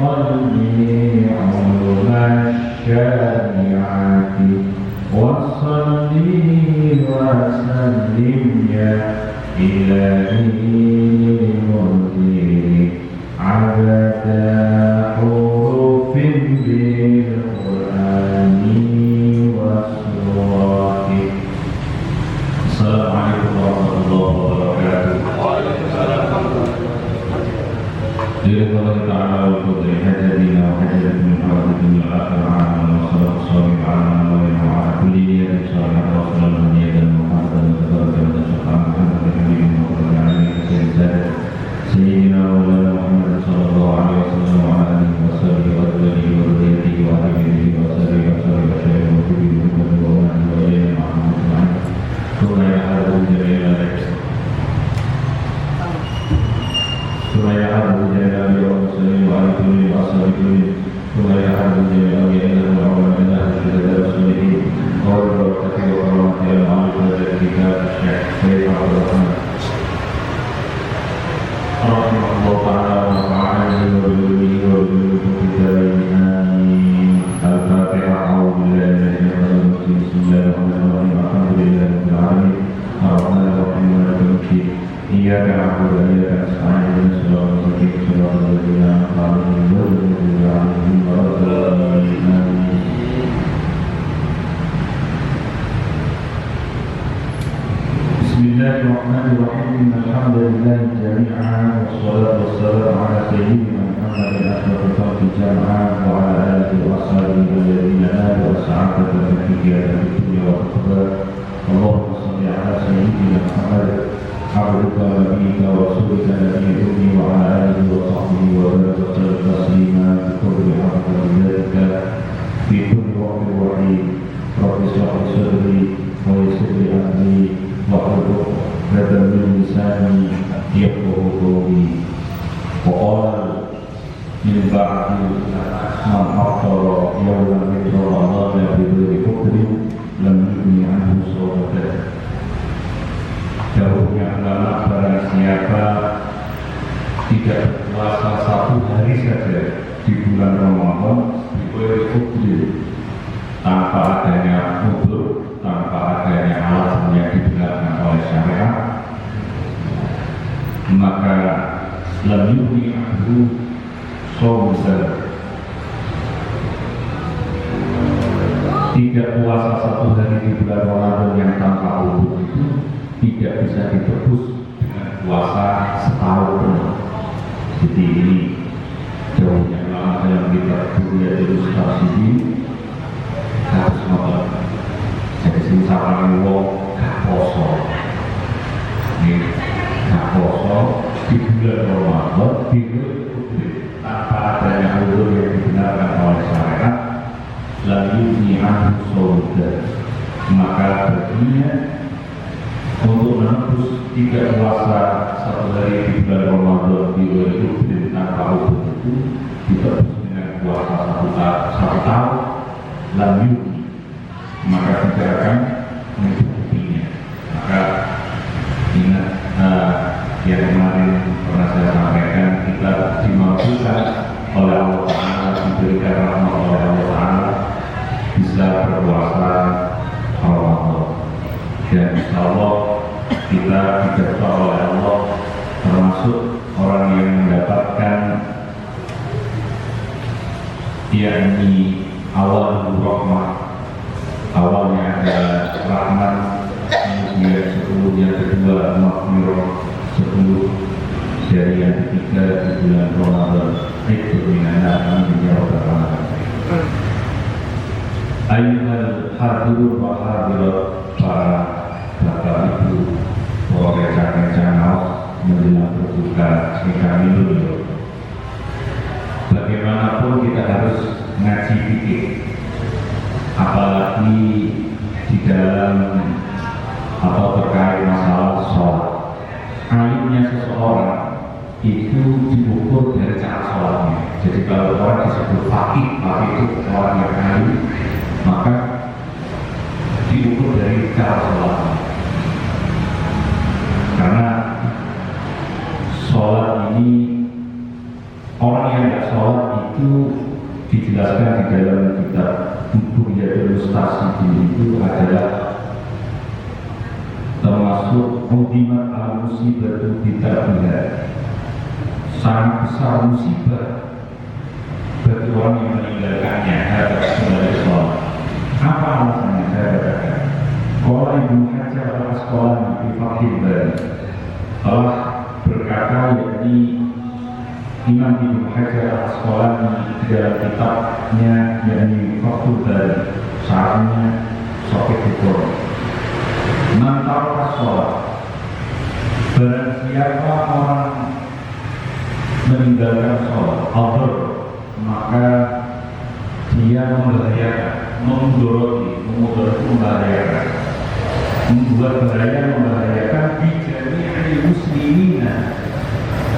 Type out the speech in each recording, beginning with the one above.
قلبي علم الشارعات وصلي وسلم يا إلهي لمنزل عدد حروف بالقرآن والسورات. السلام عليكم ورحمة الله وبركاته. لله تعالى والفضل حجبنا وحجب من حوادث الآخر عنا وصلاة الصالح على نبينا وعلى كل نية صالحة وصلاة نية محمدا وتبارك وتشفع محمد حبيب وقرب عليه سيدنا مولانا محمد صلى الله عليه وسلم وعلى آله وصحبه وأزواجه وذريته وأهل بيته وأصحابه وأصحاب الشيخ وكبير وكبير ومن وإلينا معهم أجمعين. ثم يحارب جميع ثم يحارب جميع المسلمين وعلى كل وأصحاب كل ثم يحارب جميع أوليائنا وعلمائنا وشهداء الصالحين وبركة وكرامة المعروف هذا الكتاب الشيخ سيد عبد الرحمن رحمه الله تعالى ونفعنا به وبعلومه وبعلومكم في الدارين آمين. الفاتحة. أعوذ بالله من الشيطان الرجيم. بسم الله الرحمن الرحيم. الحمد لله رب العالمين الرحمن الرحيم مالك يوم الدين إياك نعبد وإياك نستعين اهدنا الصراط المستقيم صراط الذين أنعمت عليهم غير المغضوب عليهم ولا الضالين آمين. بسم الله الرحمن الرحيم. الحمد لله جميعا والصلاة والسلام على سيدنا محمد أشرف الخلق جميعا وعلى آله وأصحابه الذين نالوا السعادة والتوفيق في الدنيا والآخرة. اللهم صل على سيدنا محمد عبدك ونبيك ورسولك نبي الأمي وعلى آله وصحبه وبارك وسلم تسليما بقدر حق ذلك في كل وقت وحيد. رب اشرح لي صدري ويسر لي أمري واحلل عقدة من لساني يفقهوا قولي. وقال من بعد من أفطر يوما من رمضان بغير فطر لم يغني عنه صومته. Jauhnya ulama barang siapa tidak berpuasa satu hari saja di bulan Ramadan diberi fitri tanpa adanya udzur, tanpa adanya alasan yang dibenarkan oleh syariat, maka lam yughni anhu shaumuhu. Tidak puasa satu hari di bulan Ramadan yang tanpa udzur itu tidak bisa ditebus dengan puasa setahun penuh. Jadi ini jauhnya ulama dalam kitab Buya Ilustrasi harus ngotot. Jadi sing sawangan wong gak poso. Ini gak poso di bulan Ramadan tanpa adanya udzur yang dibenarkan oleh syariat, lalu ni'am sauda, maka baginya untuk menembus tidak puasa satu hari di bulan Ramadan di luar itu tanpa udzur itu ditebus dengan puasa satu tahun lalu, maka tidak akan mencukupinya. Maka ingat yang kemarin pernah saya sampaikan, kita dimampukan oleh Allah Ta'ala, diberikan rahmat oleh Allah Ta'ala bisa berpuasa Ramadan. Dan insya Allah kita diberkati oleh Allah termasuk orang yang mendapatkan yakni awal rahmat, awalnya ada rahmat, kemudian 10 yang kedua maghfirah, 10 dari yang ketiga di bulan Ramadan itu minana amin ya rabbal alamin. Ayyuhal hadirun wa hadirat, para bapak ibu, para rekan-rekan menjelang berbuka kami dulu. Bagaimanapun kita harus ngaji fikih, apalagi di dalam atau terkait masalah sholat. Alimnya seseorang itu diukur dari cara sholatnya. Jadi kalau orang disebut faqih, itu orang yang alim, maka diukur dari cara sholatnya. Karena sholat ini orang yang tidak sholat itu dijelaskan di dalam kitab Bughyatul Mustashriqin itu adalah termasuk udimat al-musibatu bitarbiha, sangat besar musibah bagi orang yang meninggalkannya harus kembali sholat. Apa alasannya? Saya katakan Qala Ibnu Hajar al-Asqalani di Fathul Bari telah berkata, yakni Imam Ibnu Hajar al-Asqalani dalam kitabnya yakni Fathul Bari, saatnya Sahih Bukhari, man taraka sholat, barang siapa orang meninggalkan sholat adhar, maka dia membahayakan, membahayakan, membuat bahaya, membahayakan bijami'il muslimina,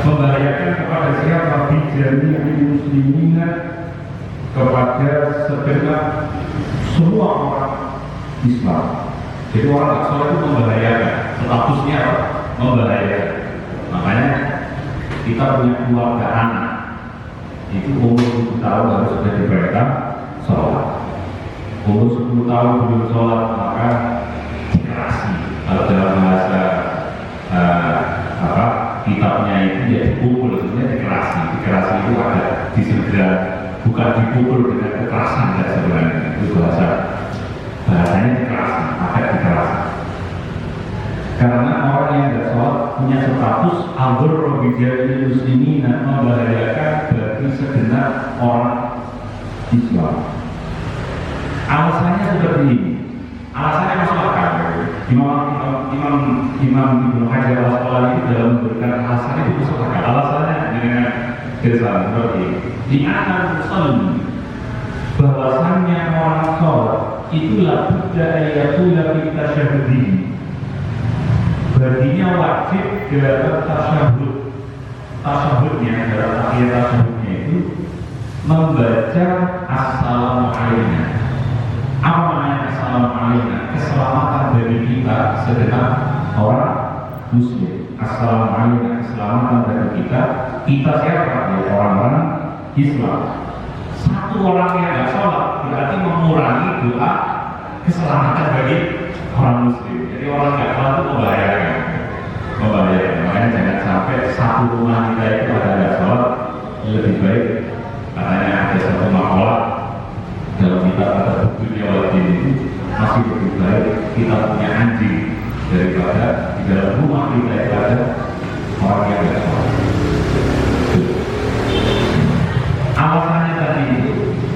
membahayakan kepada siapa? Bijami'il muslimina, kepada segenap semua orang Islam. Jadi orang tak sholat itu membahayakan, statusnya apa? Membahayakan. Makanya kita punya keluarga anak, itu umur 7 tahun harus sudah dibayarkan sholat. Umur 10 tahun belum sholat maka dikerasi. Kalau dalam bahasa kitabnya itu ya dipukul, sebenarnya dikerasi. Dikerasi itu ada disegera, bukan dipukul dengan kekerasan dan sebenarnya itu bahasanya dikerasi, agak dikerasi. Karena orang yang tidak sholat punya status adhar bijami'il muslimina, membahayakan bagi segenap orang Islam. Alasannya seperti ini. Alasannya masuk akal. Imam Ibnu Hajar al-Asqalani itu dalam memberikan alasan itu masuk akal. Alasannya dengan kesan seperti ini. Di anak musalli, bahwasannya orang sholat itulah budaya yaitu kita syahudi. Baginya wajib dalam tasyahud. Tasyahudnya dalam akhir tasyahudnya itu membaca assalamualaikum. Apa maknanya assalamualaikum? Keselamatan dari kita segenap orang muslim. Assalamualaikum, keselamatan dari kita. Kita siapa? Ya, orang-orang Islam. Satu orang yang tidak sholat berarti mengurangi doa keselamatan bagi orang muslim. Jadi orang tidak sholat itu membahayakan. Makanya jangan sampai satu rumah kita itu ada tidak sholat. Lebih baik, katanya ada satu makalah dalam kitab kata bukunya wajib itu masih lebih baik kita punya anjing daripada di dalam rumah kita itu ada orang yang tidak sholat. Alasannya tadi itu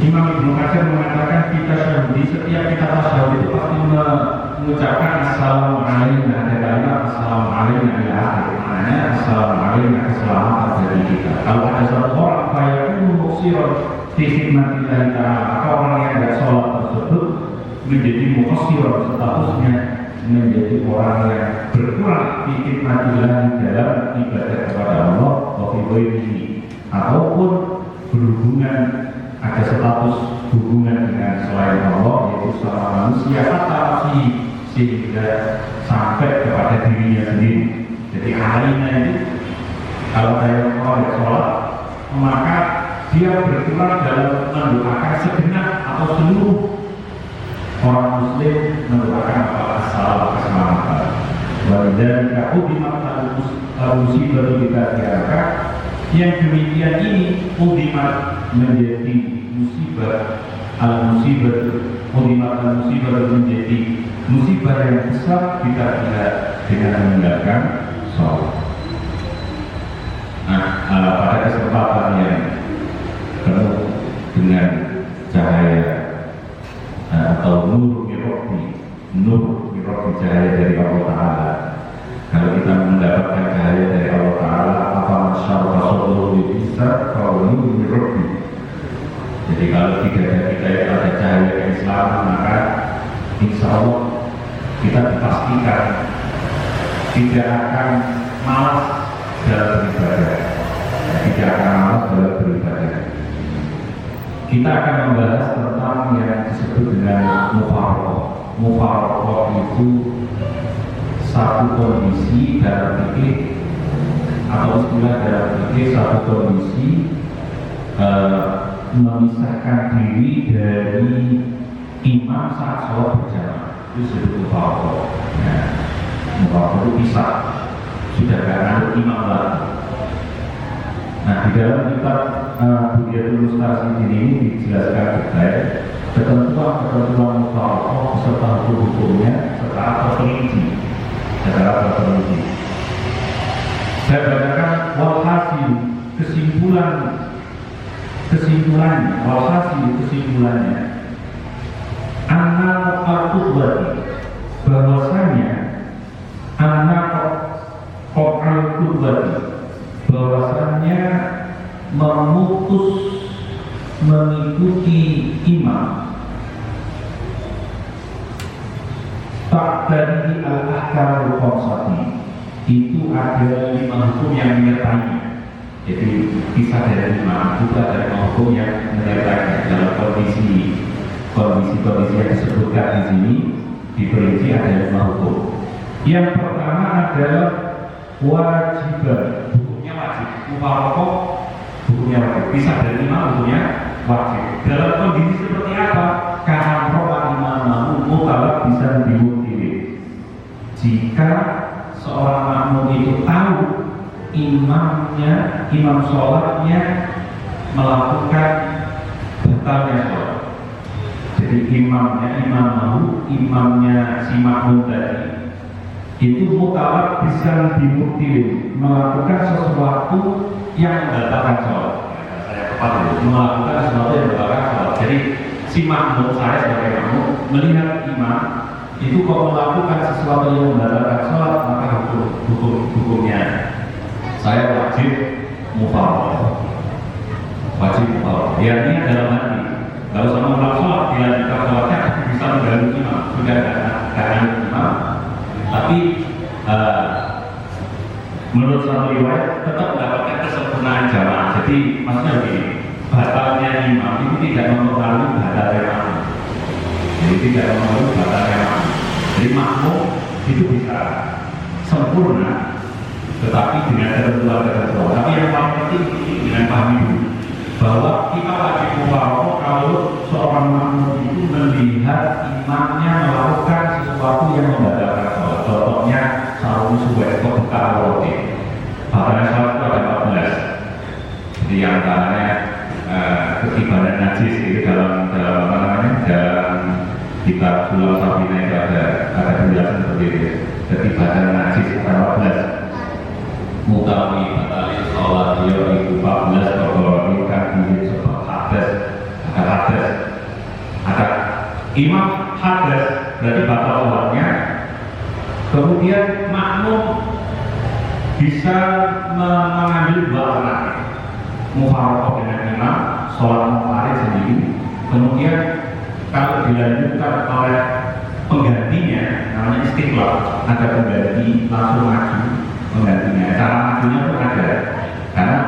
Imam Ibnu Hajar mengatakan kita syahudi, setiap kita tasyahud itu pasti mengucapkan assalamualaikum, ada kalimat assalamualaikum ila akhir, maknanya assalamualaikum, keselamatan dari kita. Kalau ada satu orang fayakunu muqsiran fi khidmatillah ta'ala, maka orang yang tidak sholat tersebut menjadi muqsiran, statusnya menjadi orang yang berkurang fi khidmatillah dalam ibadah kepada Allah wa fi ghairihi, ataupun berhubungan, ada status hubungan dengan selain Allah, yaitu seorang manusia atau sehingga sampai kepada dirinya sendiri. Jadi harinya ini kalau saya orang sholat, maka dia berkurang dalam mendoakan segenap atau seluruh orang muslim, mendoakan asal keselamatan. Dan kaudimat al-musibah kita diharapkan yang demikian ini udimat menjadi musibah, al-musibah, udimat al-musibah menjadi musibah yang besar kita tidak dengan meninggalkan sholat. Nah, pada kesempatan yang penuh dengan cahaya atau nur mirrobi cahaya dari Allah Ta'ala, kalau kita mendapatkan cahaya dari Allah Ta'ala, apa masyarakat sholul bisa kalau mirrobi. Jadi kalau di dada kita itu ada cahaya keislaman, maka insya Allah kita dipastikan tidak akan malas dalam beribadah. Tidak akan malas dalam beribadah. Kita akan membahas tentang yang disebut dengan mufaraqah. Mufaraqah itu satu kondisi dalam fikih atau istilah dalam fikih, satu kondisi memisahkan diri dari imam saat sholat berjamaah, itu disebut mufaraqah. Ya, mufaraqah itu pisah, sudah gak ada imam lagi. Nah, di dalam kitab Budiatul Mustahsin ini dijelaskan detail ketentuan mufaraqah beserta hukum-hukumnya secara terperinci. Saya bacakan walhasil kesimpulannya anak al-qudwati, bahwasanya anak al-qudwati, bahwasanya memutus mengikuti imam tak dari al-ahkamul khamsati, itu ada 5 hukum yang menyertainya. Jadi kisah dari imam itu ada 5 hukum yang menyertainya. Dalam kondisi yang disebutkan di sini diperinci ada 5 hukum. Yang pertama adalah wajiban, hukumnya wajib. Mufaraqah hukumnya wajib. Kisah dari imam hukumnya wajib. Dalam kondisi seperti apa? Karena imam mutalab bisa dimutili. Jika seorang makmum itu tahu imam sholatnya melakukan batalnya sholat. Jadi imamnya si makmum tadi itu mutalab bisa dimutili, melakukan sesuatu yang membatalkan sholat. Melakukan sesuatu yang membatalkan sholat. Jadi si makmum, saya sebagai makmum melihat imam itu kalau melakukan sesuatu yang membatalkan sholat, maka hukumnya saya wajib mufaraqah. Ya, ini dalam hati. Kalau sama menolak sholat, dilanjutkan sholatnya bisa mengganggu imam, sudah tidak imam. Tapi menurut satu riwayat tetap mendapatkan kesempurnaan jamaah. Jadi maksudnya begini, batalnya imam itu tidak mempengaruhi batalnya makmum. Jadi tidak mempengaruhi batalnya makmum. Jadi makmum itu bisa sempurna, tetapi dengan ketentuan. Tapi yang paling penting dengan pahami dulu bahwa kita wajib mufaraqah kalau seorang makmum itu melihat imamnya melakukan sesuatu yang membatalkan sholat. Contohnya saum suwek atau buka roti. Batalnya sholat itu ada 14. Jadi antaranya ketibanan najis itu dalam kitab Sulam Sabina itu ada penjelasan seperti itu. Ketibanan najis ada 14. Mutawi batalin sholat dia itu 14 bergolong kan ini sebab hadas. Ada imam hadas berarti batal sholatnya. Kemudian makmum bisa mengambil 2 alternatif, mufaraqah dengan imam, sholat munfarid sendiri. Kemudian kalau dilanjutkan oleh penggantinya, namanya istiqlal, ada pengganti langsung maju penggantinya. Cara majunya pun ada, karena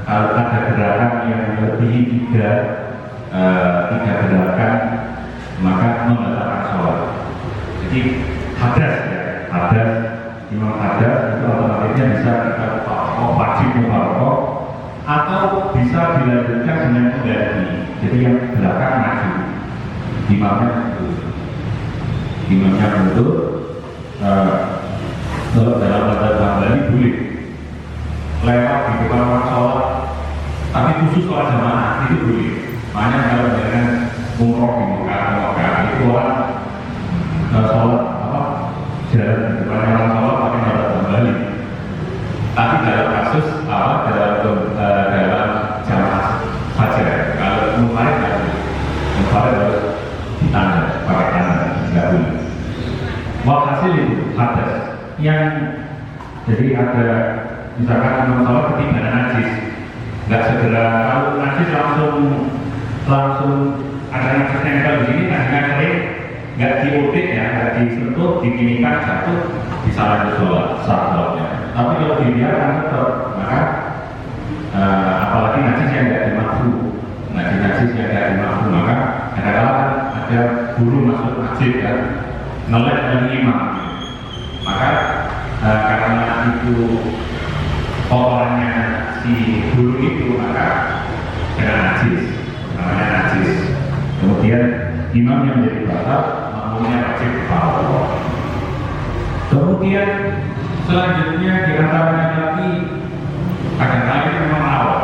kalau ada gerakan yang melebihi 3 gerakan maka membatalkan sholat. Jadi hadas imam hadas itu alternatifnya bisa kita wajib mufaraqah atau bisa dilanjutkan dengan pengganti. Jadi yang belakang maju, imamnya mundur. Kalau dalam mazhab Hambali boleh lewat di depan orang sholat, tapi khusus sholat jamaah itu boleh. Makanya kalau dengan umroh di Mekah itu orang sholat jalan di depan orang sholat pakai mazhab Hambali. Tapi dalam kasus dalam jamaah saja. Kalau munfarid harus ditanda pakai tanda, tidak boleh. Walhasil itu hadas yang jadi ada misalkan imam sholat ketibanan najis, nggak segera kalau najis langsung ada najis nempel di sini, najisnya kering, nggak diodik ya, nggak disentuh, dikinikan jatuh, bisa lanjut sholat sah sholatnya. Tapi kalau dibiarkan tetap, maka apalagi najis yang nggak dimakruh, najis yang nggak dimakruh, maka kadang-kadang ada guru masuk masjid kan, ngelek dengan imam, maka karena itu kotorannya si guru itu, maka dengan najis, namanya najis. Kemudian imam yang menjadi batal, makmumnya wajib kafaro. Kemudian selanjutnya di antaranya lagi kadang-kadang itu memang awal.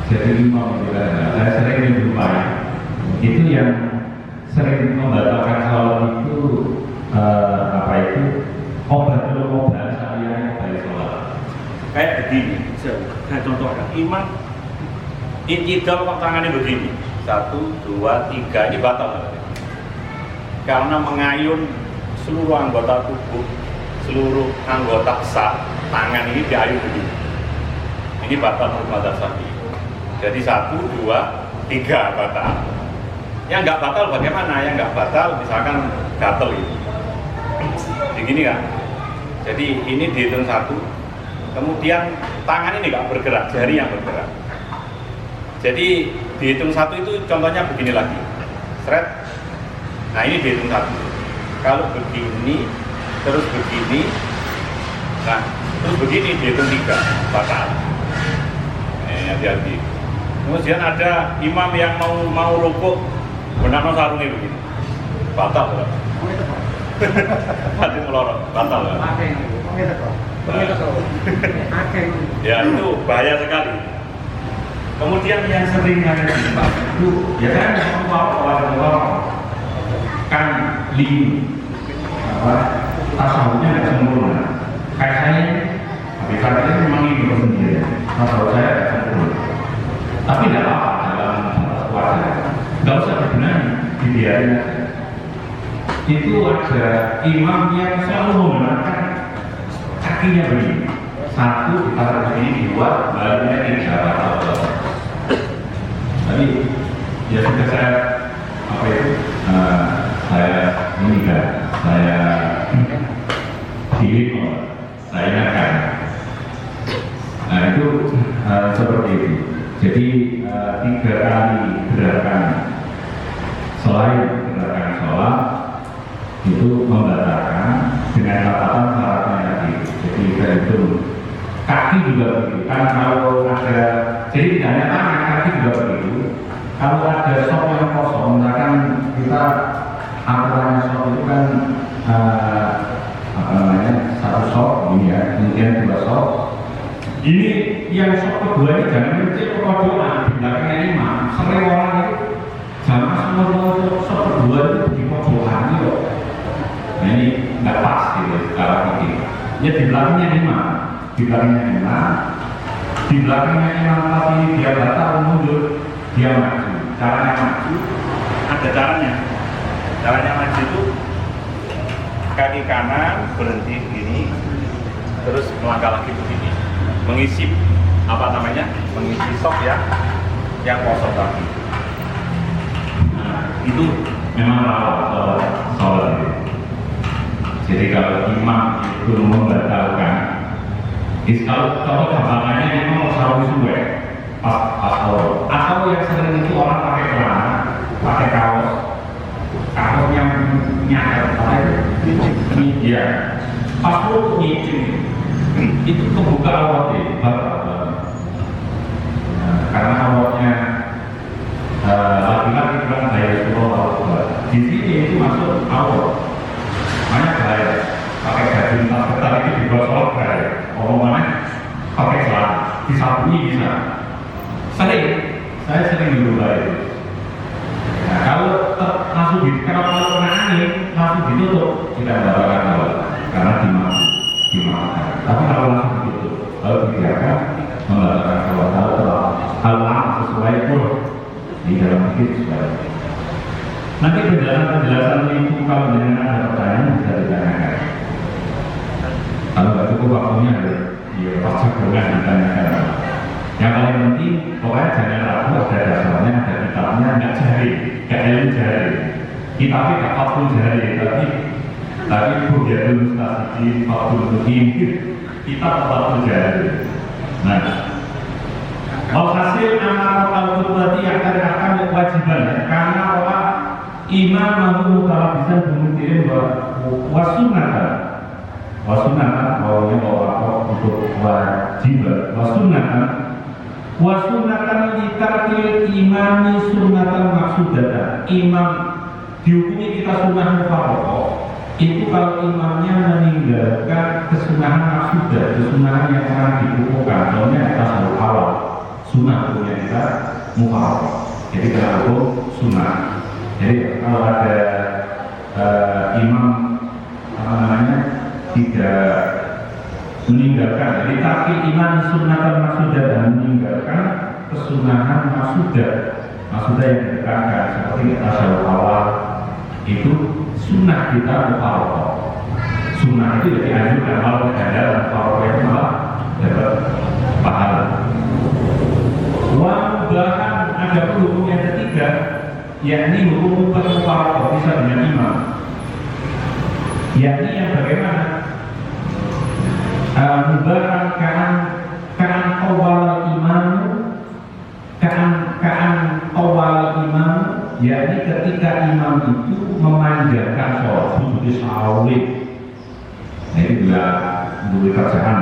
Jadi imam juga saya sering menjumpai itu yang sering membatalkan sholat itu apa itu obat saya dari sholat. Kayak begini, saya contohkan imam iktidal tangannya begini 1, 2, 3 ini batal karena mengayun seluruh anggota tubuh, seluruh anggota sah tangan ini diayun begini. Ini batal menurut mazhab Syafi'i. Jadi 1, 2, 3 batal. Yang nggak batal bagaimana? Yang nggak batal misalkan gatel ini begini kan. Jadi ini dihitung 1, kemudian tangan ini nggak bergerak, jari yang bergerak. Jadi dihitung 1 itu contohnya begini lagi, seret. Nah ini dihitung 1. Kalau begini, terus begini, nah terus begini dihitung 3, batal. Hati-hati. Kemudian ada imam yang mau rukuk, benar-benar sarungnya begini, batal. Hati melorot, batal. Ya itu bahaya sekali. Kemudian yang sering ada di tempat itu ya kan orang kan tasawufnya nggak sempurna. Kayak saya, tapi katanya memang ini sendiri. Tasawuf saya nggak sempurna. Tapi tidak apa dalam wajar. Nggak usah dibenahi, dibiarin aja. Itu ada imam yang selalu menggunakan kakinya begini. 1 ditaruh begini, 2 baliknya 3 atau tapi ya sudah saya apa itu saya ini kan saya pilih saya ingatkan. Nah itu seperti itu. Jadi 3 kali gerakan selain gerakan sholat itu membatalkan dengan catatan syaratnya tadi. Jadi kita hitung kaki juga begitu kan, kalau ada, jadi tidak hanya tangan, kaki juga begitu. Kalau ada sok yang kosong, misalkan kita aturan sok itu kan apa namanya 1 sok ini ya, kemudian 2 sok. Ini yang sok kedua ini jangan kecil kepojokan di belakangnya imam. Sering orang itu jangan semua sok kedua itu di pojokan itu. Nah ini nggak pas gitu secara ini. Ya di belakangnya imam. Di belakangnya imam, di belakangnya imam tapi dia batal mundur, dia maju. Caranya maju, Ada caranya. Caranya maju itu kaki kanan berhenti begini, terus melangkah lagi begini, mengisi apa namanya, mengisi sok ya, yang kosong tadi. Nah, itu memang rawan soal itu. Jadi kalau imam itu membatalkan, kalau gampangannya memang sarung suwe pas atau yang sering itu orang pakai celana, pakai kaos yang nyadar apa itu ya pas itu nyicing itu kebuka awalnya batal. Karena awalnya laki-laki kan dari seluruh di sini itu masuk awal, banyak bahaya. Pakai baju tas ketat itu di bawah sholat bahaya. Omongannya pakai celana, disabuni bisa. Saya sering berubah itu. Nah, kalau langsung kalau kena angin langsung ditutup, tidak membatalkan sholat karena dimaafkan. Tapi kalau langsung ditutup, kalau dibiarkan membatalkan sholat. Kalau sesuai pun di dalam fikih sesuai. Nanti penjelasan itu kalau dengan ada pertanyaan bisa ditanyakan. Kalau nggak cukup waktunya ya pasti boleh ditanyakan. Yang paling penting pokoknya jangan ragu, ada dasarnya, ada kitabnya, nggak jari, nggak ilmu jari. Kitabnya nggak fakul jari, tapi bukan mustahil fakul mungkin kitab fakul jari. Nah, hasil amal kalau berarti akan kewajiban karena orang imam mampu mutalabisan pemikiran wasunatan bahwa untuk wajib wasunatan Wa sunnatan litarkil imami sunnatan maksudatan. Imam dihukumi kita sunnah mufarraqah itu kalau imamnya meninggalkan kesunahan maksudah, kesunahan yang sangat dikukuhkan. Contohnya tasawuf awal, sunnah hukumnya kita mufarraqah. Jadi kita hukum sunnah. Jadi kalau ada imam tidak meninggalkan, jadi takil iman sunnatan maksudah dan meninggalkan kesunahan maksudah yang diterangkan seperti tasawuf awal itu sunnah kita mufarraqah. Sunnah itu jadi anjurkan, kalau tidak ada mufarraqah itu malah dapat pahala. Bahkan ada hukum yang ketiga, yakni hukum mufarraqah bisa dengan imam, yakni yang bagaimana mubahan kaan awal imam, yakni ketika imam itu memanjatkan sholat sujud sahwi. Nah itu juga menjadi kerjaan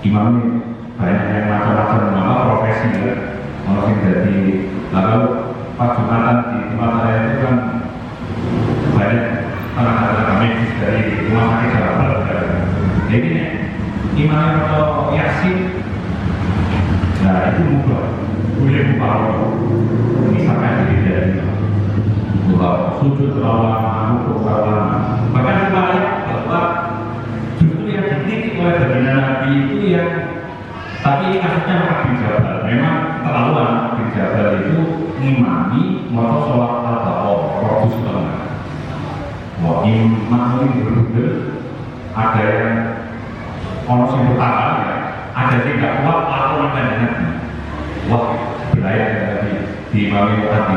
imam ini. Banyak yang macam-macam profesi ya. Orang yang jadi lalu pas Jumatan di tempat saya itu kan banyak anak-anak kami dari rumah sakit Jawa. Jadi imam atau yasin, nah itu boleh mufarraqah. Misalkan jadi dari sujud terlalu lama, rukuk terlalu lama. Bahkan kemarin bahwa justru yang dikritik oleh baginda Nabi itu yang, tapi ini kasusnya Mu'adz bin Jabal. Memang terlaluan Mu'adz bin Jabal itu ngimami mau sholat al-baqarah waktu setengah. Wah, imam ini berbeda. Ada yang orang yang pertama ya, ada yang tidak kuat lakukan Nabi. Wah, belayar tadi diimami Mu'adz,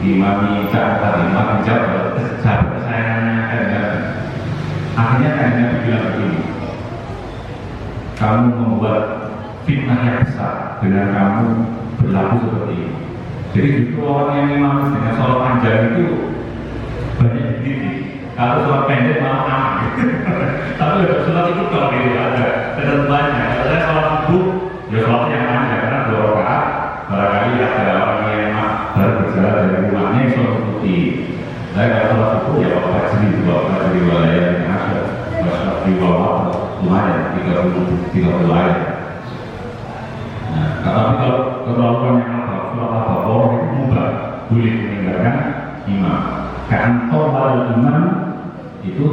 diimami Mu'adz bin Jabal, sahabat kesayangannya kan Nabi. Akhirnya kan Nabi bilang begini, kamu membuat fitnah yang besar dengan kamu berlaku seperti ini. Jadi justru orang yang imam dengan sholat panjang itu banyak dikritik. Kalau sholat pendek malah aman. Tapi kalau sholat itu kalau gitu ada ketentuannya. Kalau saya sholat subuh, ya sholat yang panjang karena 2 rakaat. Barangkali ada orang yang baru berjalan dari rumahnya yang sholat putih. Saya kalau sholat subuh ya waktu jadi 2 rakaat dari wilayah yang ada. Sholat di bawah lumayan 30 ayat. Nah, kalau keterlaluan yang sholat al-baqarah itu mubah, boleh meninggalkan imam. Kantor wal imam itu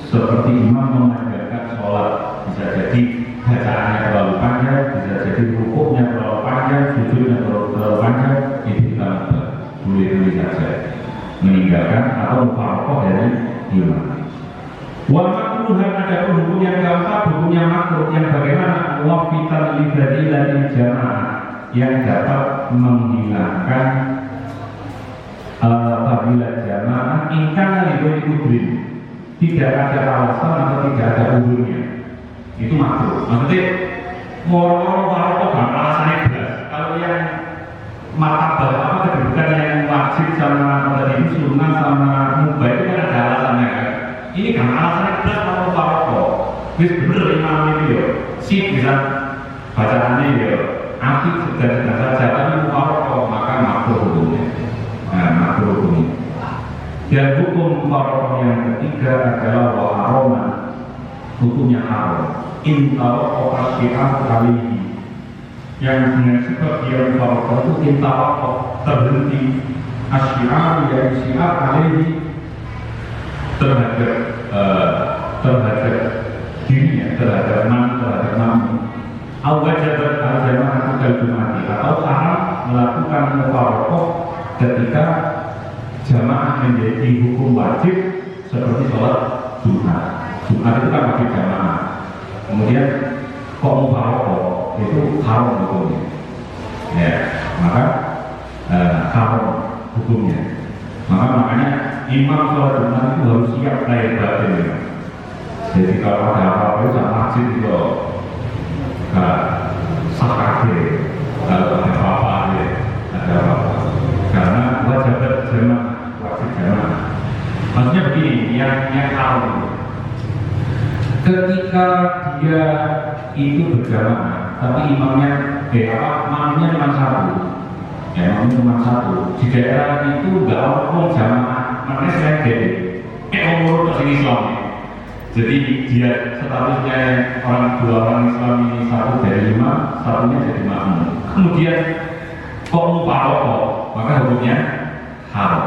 seperti imam mengajarkan sholat, bisa jadi bacaannya terlalu panjang, bisa jadi rukuknya terlalu panjang, sujudnya terlalu panjang, itu kita mubah, boleh saja meninggalkan atau mufarraqah dari imam. Wa makruhan ada hukum yang keempat, hukumnya makruh yang bagaimana wafitan libadilatil jamaah yang dapat menghilangkan fadilah jamaah ingkang libadi udrin, tidak ada alasan atau tidak ada udurnya, itu makruh. Maksudnya moro-moro warokoh kan alasannya jelas. Kalau yang martabak apa kedudukan yang wajib sama tadi sunnah sama mubah itu kan ada alasannya kan. Ini kan alasannya jelas kalau warokoh. Wis bener imam itu ya, sip bisa bacaannya ya, apik sedang saja tapi warokoh maka makruh hukumnya. Nah, makruh hukumnya. Dan hukum warokoh yang ketiga adalah waharoma, hukumnya haram. Intawakoh asyi'at alihi, yang dengan sebab dia warokoh itu intawakoh terhenti asyi'at yang syi'at alihi terhadap dirinya, terhadap mami al-wajabat al-jamaah al-jumati, atau haram melakukan mufarraqah ketika jamaah menjadi hukum wajib seperti sholat Jumat. Jumat itu kan wajib jamaah, kemudian kok mufarraqah itu haram hukumnya ya, maka haram hukumnya. Makanya imam sholat Jumat itu harus siap lahir batin ya. Jadi kalau ada apa-apa itu sama masjid itu sakake, kalau ada apa-apa ada apa-apa, karena wajib jamaah. Maksudnya begini, yang haram ketika dia itu berjamaah tapi imamnya makmumnya cuma satu. Ya, makmumnya cuma satu. Di daerah itu nggak orang jamaah, makanya saya jadi orang ke sini Islam. Jadi dia statusnya dua orang Islam ini satu dari 5, satunya jadi makmum. Kemudian kok mufaraqah, maka hukumnya haram.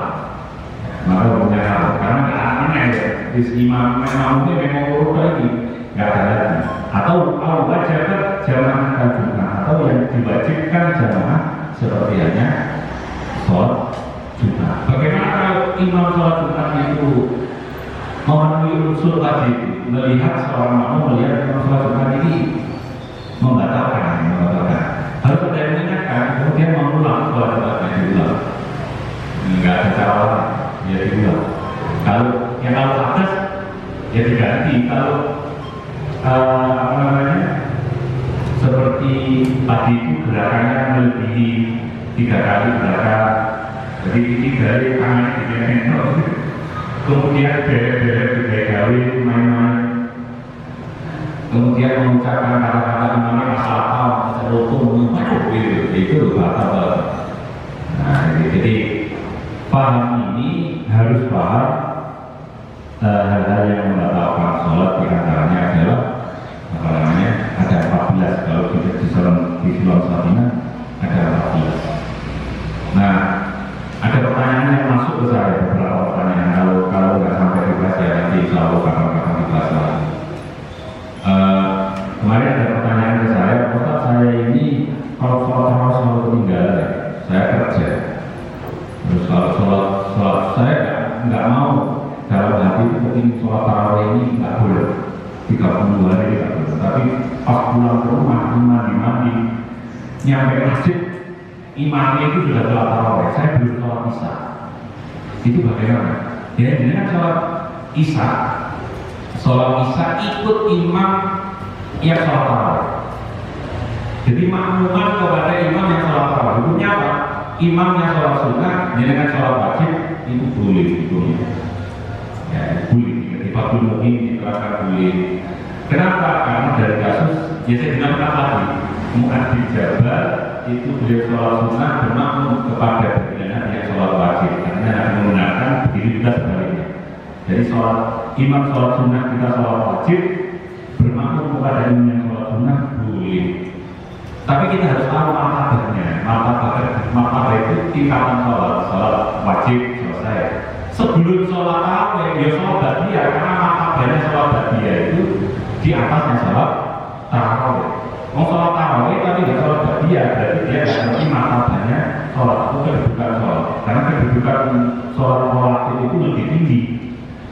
Maka hukumnya haram karena nggak aneh ya. Di imamnya memang urut lagi, nggak ada lagi. Atau wajib jamaah Jumat, atau yang diwajibkan jamaah seperti hanya sholat Jumat. Bagaimana kalau imam sholat Jumat itu memenuhi unsur tadi, melihat seorang makmum melihat imam sholat Jumat ini membatalkan, harus ada yang mengingatkan, kemudian mengulang sholat Jumatnya diulang. Nggak ada cara lain, ya diulang. Kalau atas ya diganti. Kalau seperti tadi itu gerakannya melebihi 3 kali gerakan, jadi ini dari tangan digendong, kemudian beret-beret digawe main-main, kemudian mengucapkan kata-kata imamnya masalah apa, masalah hukum, itu batal. Nah, jadi paham ini harus paham hal-hal yang membatalkan sholat, di antaranya adalah ada 14. Kalau kita di Sulawesi Satina ada 14. Nah, ada pertanyaan yang masuk ke saya, beberapa pertanyaan. Kalau nggak sampai dibahas ya nanti insya Allah kapan-kapan dibahas lagi. Kemarin ada pertanyaan ke saya, Ustaz, saya ini kalau sholat tarawih selalu ketinggalan ya, saya kerja. Terus kalau sholat saya nggak mau dalam hati itu ketika sholat tarawih ini nggak boleh 30 hari tidak boleh. Tapi pas pulang ke rumah mandi nyampe masjid imamnya itu sudah sholat tarawih, saya belum sholat isya. Itu bagaimana? Ya dengan sholat isya ikut imam yang sholat tarawih. Jadi makmuman kepada imam yang sholat tarawih. Hukumnya apa? Imam yang sholat sunnah dengan sholat wajib itu boleh hukumnya. Ya, boleh. Ketika mungkin diterapkan boleh. Kenapa? Karena dari kasus ya saya dengar lagi Mu'adzin Jabal itu beliau sholat sunnah bermakmum kepada baginda yang sholat wajib. Karena menggunakan begitu juga sebaliknya. Jadi imam sholat sunnah kita sholat wajib bermakmum kepada imam yang sholat sunnah boleh. Tapi kita harus tahu martabahnya. Martabah itu tingkatan sholat wajib selesai. Sebelum sholat tarawih ya sholat ba'diyah, karena martabahnya sholat ba'diyah itu di atasnya sholat tarawih. Mau sholat tarawih tapi nggak sholat ba'diyah, berarti dia nggak ngerti martabahnya sholat itu kedudukan sholat. Karena kedudukan sholat rawatib itu lebih tinggi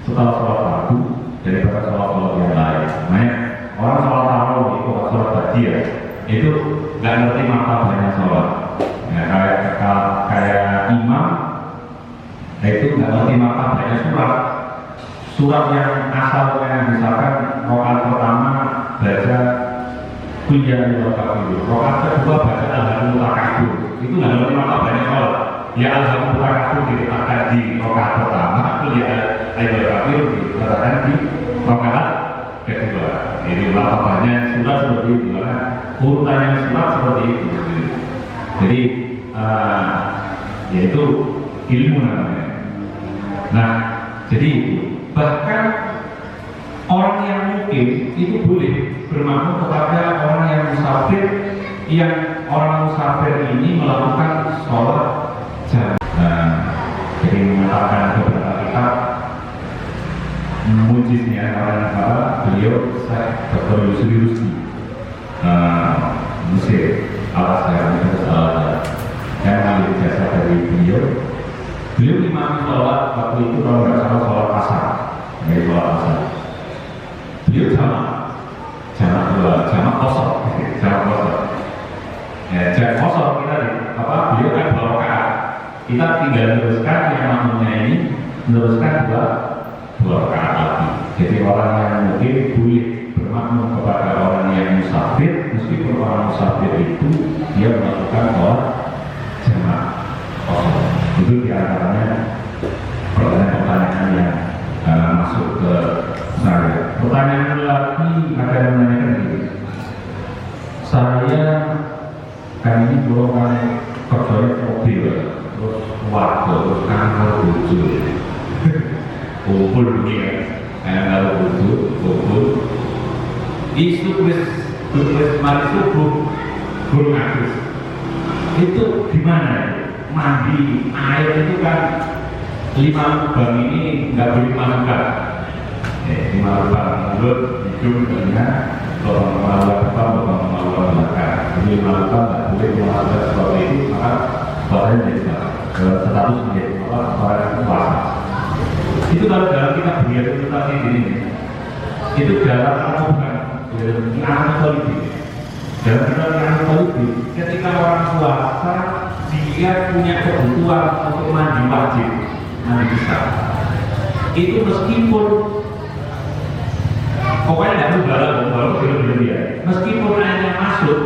setelah sholat fardu daripada sholat yang lain. Makanya orang sholat tarawih itu sholat ba'diyah itu nggak ngerti martabahnya sholat. Ya, kayak imam itu nggak ngerti martabahnya surat yang asalnya misalkan rakaat pertama baca kunjungan wakafir, rakaat kedua baca alhamdulillah takabur, itu nggak ngerti martabahnya sholat. Ya alhamdulillah takabur diletakkan di rakaat pertama, itu ya alhamdulillah takabur diletakkan di rakaat kedua. Jadi martabahnya surat seperti itu, karena urutannya surat seperti itu. Jadi yaitu ilmu namanya. Nah, jadi bahkan orang yang mungkin itu boleh bermakmum kepada orang yang musafir, yang orang musafir ini melakukan sholat jamaah. Jadi mengatakan beberapa kitab mujiznya orang beliau Dr. Yusri Rusdi Mesir Al-Azhar yang mengambil jasa dari beliau imam sholat waktu itu kalau nggak salah sholat asar, beliau jamaah kosong. Ya, jamaah kosong kita beliau kan 2 rakaat, kita tinggal meneruskan yang makmumnya ini meneruskan 2 rakaat lagi. Jadi orang yang mungkin boleh bermakmum kepada orang yang musafir, meskipun orang musafir itu dia melakukan sholat jamaah kosong. Itu diantaranya pertanyaan yang masuk ke saya. Pertanyaan lagi ada yang menanyakan begini. Saya kan ini kalau kan kerjanya mobil, terus warga, terus kantor lucu, kumpul begini kan, kalau lucu, kumpul, isu tulis mari subuh, guru ngatus, itu gimana? Mandi air itu kan 5 lubang ini nggak boleh masukkan. 5 lubang mulut, hidung, telinga, lubang maluan depan, lubang maluan belakang. Jadi 5 lubang nggak boleh memasukkan seperti itu, maka suaranya jadi status menjadi suara puasa. Itu kalau dalam kita beliau itu tadi ini, itu dalam bukan dalam politik. Dalam kita politik, ketika orang puasa dia punya kebutuhan untuk mandi wajib, mandi besar. Itu meskipun pokoknya tidak berubah belum dia. Meskipun airnya masuk,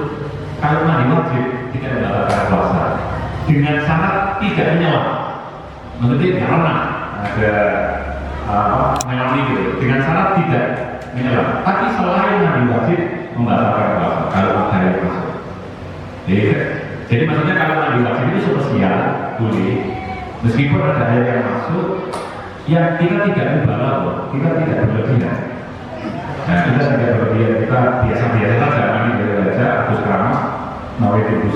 kalau mandi wajib tidak membatalkan puasa. Dengan syarat tidak menyelam. Maksudnya karena ada mengalami gitu. Dengan syarat tidak menyelam. Tapi selain mandi wajib membatalkan puasa kalau ada yang masuk. Jadi maksudnya kalau mandi wajib itu spesial, boleh. Meskipun ada air yang masuk, yang kita tidak mubalagh, kita tidak berlebihan. Nah, kita tidak berlebihan, kita biasa-biasa saja mandi dari raja, terus kerama, nawaitul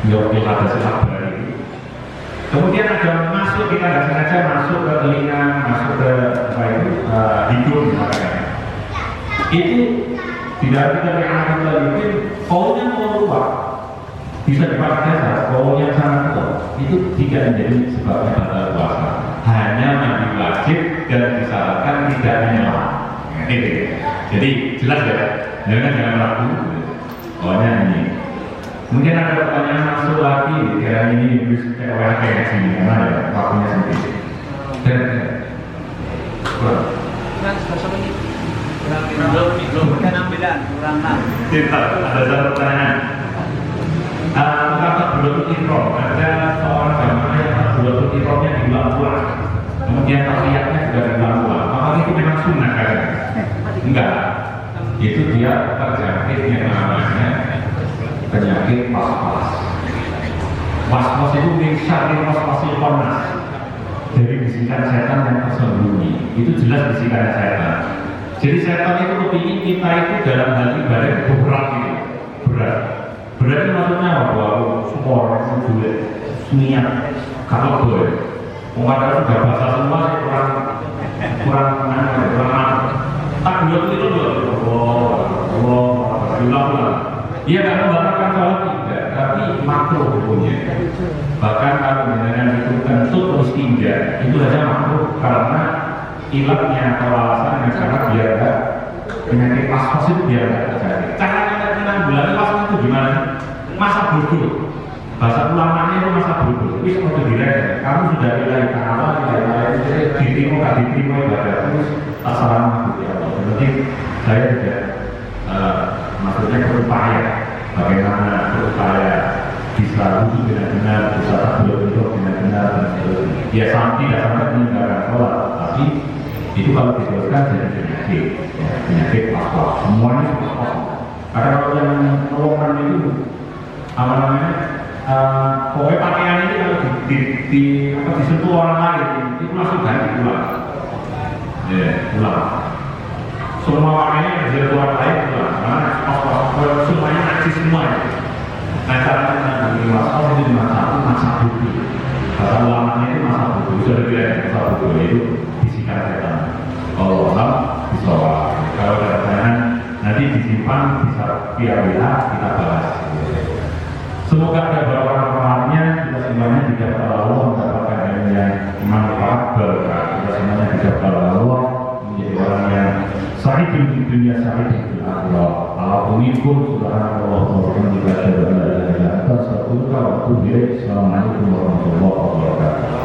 Yokil ada silap dari. Kemudian ada masuk, kita nggak sengaja masuk ke telinga, masuk ke hidung misalnya. Itu tidak kita yang mungkin kaunya mau keluar. Bisa dipakai saja, kalau yang sangat kuat itu tidak menjadi sebabnya batal puasa. Hanya mandi wajib dan disyaratkan tidak menyelam. Jadi jelas ya, jangan ragu. Pokoknya ini. Mungkin ada pertanyaan masuk lagi, kira ini kayak sini karena ya waktunya sempit. Dan belum penampilan kurang 6. Tidak ada satu pertanyaan. Kata bulatul ihram, ada seorang jamaah yang kata bulatul ihramnya diulang-ulang, kemudian tahiyatnya juga diulang-ulang. Apakah itu memang sunnah kan? Enggak. Itu dia terjangkit yang namanya penyakit was-was. Was-was itu syarri was-wasil khannas. Dari bisikan setan yang tersembunyi. Itu jelas bisikan setan. Jadi setan itu kepingin kita itu dalam hal ibadah berat gitu, berat. Berarti maksudnya bahwa support, duit, niat, kalau boleh, mengatakan sudah bahasa semua kurang tak dulu itu ulang. Dia tidak membatalkan sholat tidak, tapi makruh hukumnya. Bahkan kalau dengan itu kentut terus tidak, itu saja makruh karena ilatnya atau alasannya karena biar enggak penyakit pas-pas itu biar enggak terjadi. Caranya penanggulangan pas-pas itu gimana? Masa bodoh, bahasa ulamanya itu masa bodoh. Wis mau direk, kamu sudah nilai Allah, nilai diterima, gak diterima ibadah terus tak salah mengikuti Allah. Jadi saya tidak maksudnya berupaya bagaimana berupaya bisa wudhu dengan benar, bisa tahlil dengan benar dan seterusnya. Ya tidak sampai meninggalkan sholat, tapi itu kalau diteruskan jadi penyakit, ya, penyakit pas-pas. Semuanya pas-pas. Karena kalau yang nolongan itu apa namanya, pokoknya pakaian ini kalau disentuh orang lain itu langsung ganti pulang, ya pulang. Semua pakaiannya yang disentuh orang lain pulang, karena semuanya najis semua. Nah caranya menangani masalah itu masa buku. Bahasa ulamanya itu masa buku, sudah dilihat masa buku itu bisikan setan. Kalau orang disawah, kalau ada pertanyaan nanti disimpan bisa via WA kita bahas. Semoga ada beberapa-nya kita semuanya tidak Allah mendapatkan yang manfaat berkah. Kita semuanya tidak Allah menjadi orang yang sahih di dunia, sahih di akhirat. Alhamdulillah, subhanallah, walhamdulillah, wa la ilaha illa anta, astaghfiruka wa atubu ilaik. Assalamualaikum warahmatullahi wabarakatuh.